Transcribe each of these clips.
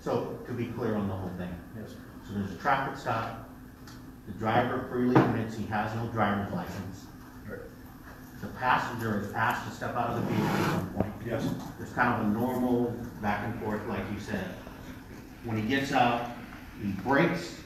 So, to be clear on the whole thing. Yes. So there's a traffic stop. The driver freely admits he has no driver's license. Right. The passenger is asked to step out of the vehicle at some point. Yes. There's kind of a normal back and forth, like you said. When he gets out, he brakes,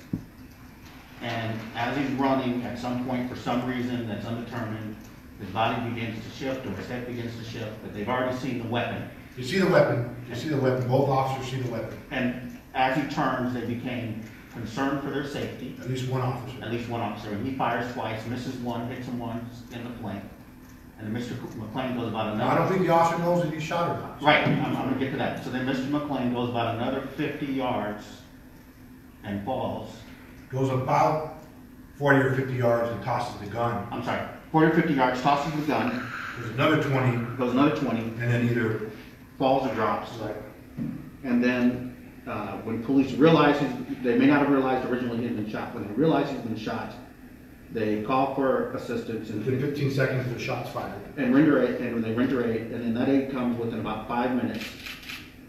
and as he's running, at some point, for some reason that's undetermined, his body begins to shift, or his head begins to shift, but they've already seen the weapon. You see the weapon. You see the weapon. Both officers see the weapon. And as he turns, they became concerned for their safety. At least one officer. At least one officer. And he fires twice, misses one, hits him once in the flank. And then Mr. McClain goes about another. I don't think the officer knows if he shot or not. Right, I'm going to get to that. So then Mr. McClain goes about another 50 yards and falls. Goes about 40 or 50 yards and tosses the gun. I'm sorry, 40 or 50 yards, tosses the gun. There's another 20. Goes another 20. And then either falls or drops. Right. And then when police realize, they may not have realized originally he had been shot. When they realize he's been shot, they call for assistance. And within 15 seconds, the shots fired. And render aid, and when they render aid, and then that aid comes within about 5 minutes.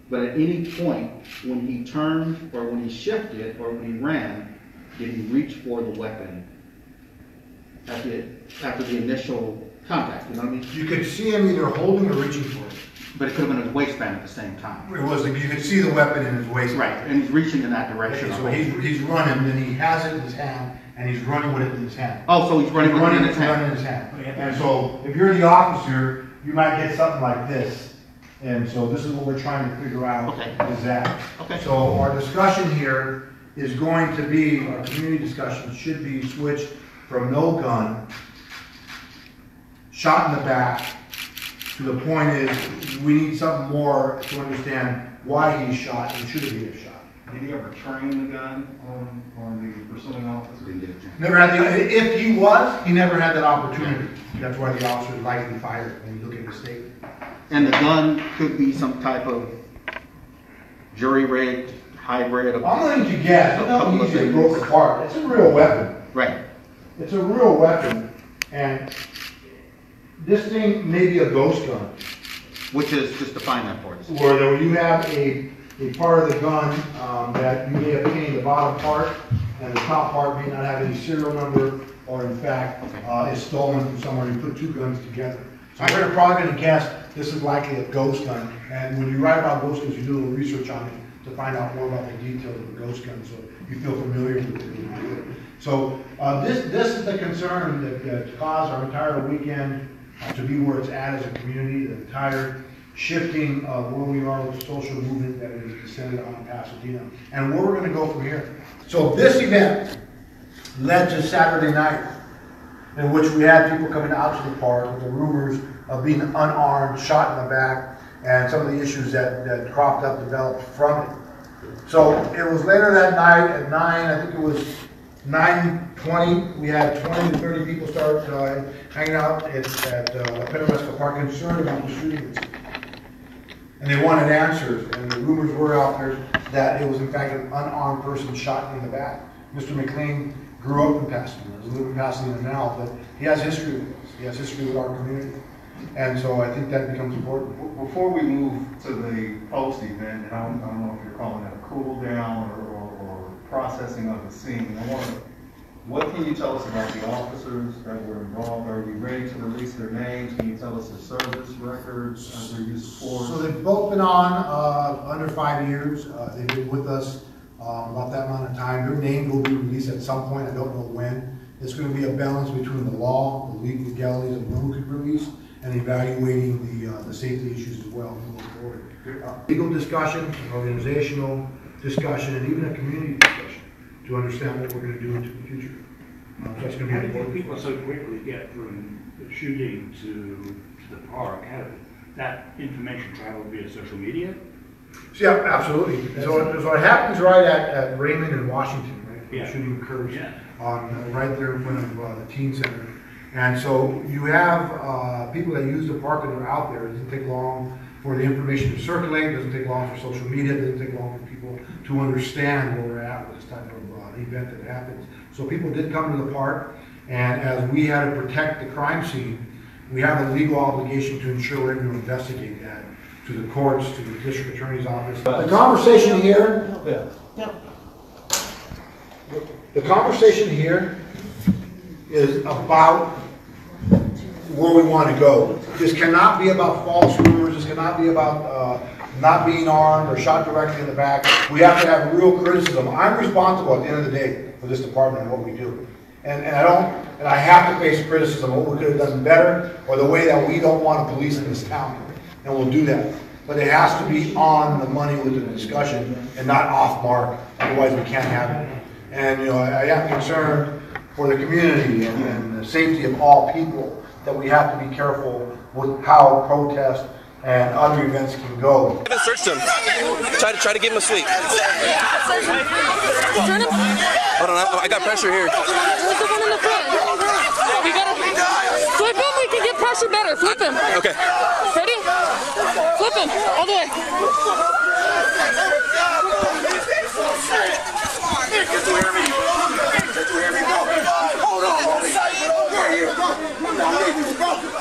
But at any point, when he turned, or when he shifted, or when he ran, did he reach for the weapon after the initial contact, you know what I mean? You could see him either holding or reaching for it. But it could have been in his waistband at the same time. It was, you could see the weapon in his waistband. Right, and he's reaching in that direction. Okay, so he's running, and he has it in his hand, and he's running with it in his hand. Oh, so he's running with it in his hand. And so, if you're the officer, you might get something like this. And so this is what we're trying to figure out, is that. Okay. So our discussion here is going to be, our community discussion should be switched from no gun, shot in the back, to the point is, we need something more to understand why he's shot and should he have shot. Did he ever train the gun on the pursuing officer? Never had the, if he was, he never had that opportunity. That's why the officer is likely fired when you look at the statement. And the gun could be some type of jury-rigged hybrid. I'm going to guess, it's not easy to broke apart. It's a real weapon. Right. It's a real weapon, and this thing may be a ghost gun. Which is, just define that for us. Where you have a part of the gun that you may obtain the bottom part, and the top part may not have any serial number, or in fact is stolen from somewhere. You put two guns together. So we're probably going to guess this is likely a ghost gun. And when you write about ghost guns, you do a little research on it to find out more about the details of the ghost gun, so you feel familiar with it. So this is the concern that caused our entire weekend to be where it's at as a community, the entire shifting of where we are with the social movement that is descended on Pasadena, and where we're going to go from here. So this event led to Saturday night, in which we had people coming out to the park with the rumors of being unarmed, shot in the back, and some of the issues that cropped up, developed from it. So it was later that night at 9, I think it was 9:20, we had 20 to 30 people start hanging out at Penobscot Park, concerned about the shooting. And they wanted answers, and the rumors were out there that it was in fact an unarmed person shot in the back. Mr. McClain grew up in Pasadena, he's living in Pasadena now, but he has history with us. He has history with our community. And so I think that becomes important. Before we move to the post event, and I don't know if you're calling it a cool down or processing of the scene, what can you tell us about the officers that were involved? Are you ready to release their names? Can you tell us their service records, their use of force? So they've both been on under 5 years. They've been with us about that amount of time. Their names will be released at some point. I don't know when. It's going to be a balance between the law, the legalities of when we could release, and evaluating the safety issues as well moving forward. Legal discussion, organizational discussion, and even a community discussion to understand what we're going to do into the future. That's going to be important. People so quickly get from the shooting to the park. How did that information travel via social media? So, yeah, absolutely. So it happens right at Raymond and Washington, right? Yeah. The shooting occurs Yeah. right there in front of the teen center. And so you have people that use the park and are out there. It doesn't take long for the information to circulate. It doesn't take long for social media. It doesn't take long for people to understand where we're at with this type of event that happens. So people did come to the park, and as we had to protect the crime scene, we have a legal obligation to ensure we're going to investigate that. to the courts, to the district attorney's office. The conversation here, is about where we want to go. This cannot be about false rumors. This cannot be about not being armed or shot directly in the back. We have to have real criticism. I'm responsible at the end of the day for this department and what we do. And I have to face criticism of what we could have done better or the way that we don't want to police in this town. And we'll do that. But it has to be on the money with the discussion and not off mark. Otherwise we can't have it. And you know, I am concerned for the community and the safety of all people that we have to be careful with how protests and other events can go. I haven't searched him. Try to give him a sweep. Hold on, I got pressure here. Where's the one in the front? We gotta flip him. We can get pressure better. Flip him. Okay. Ready? Flip him all the way.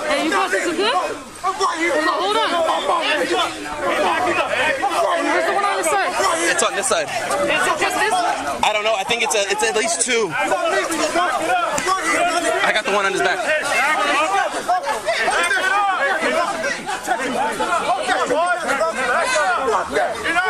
Hey, you got this good? Hold on. Where's the one on the side? It's on this side. Is it just this? I don't know. I think it's at least two. I got the one on his back. You're not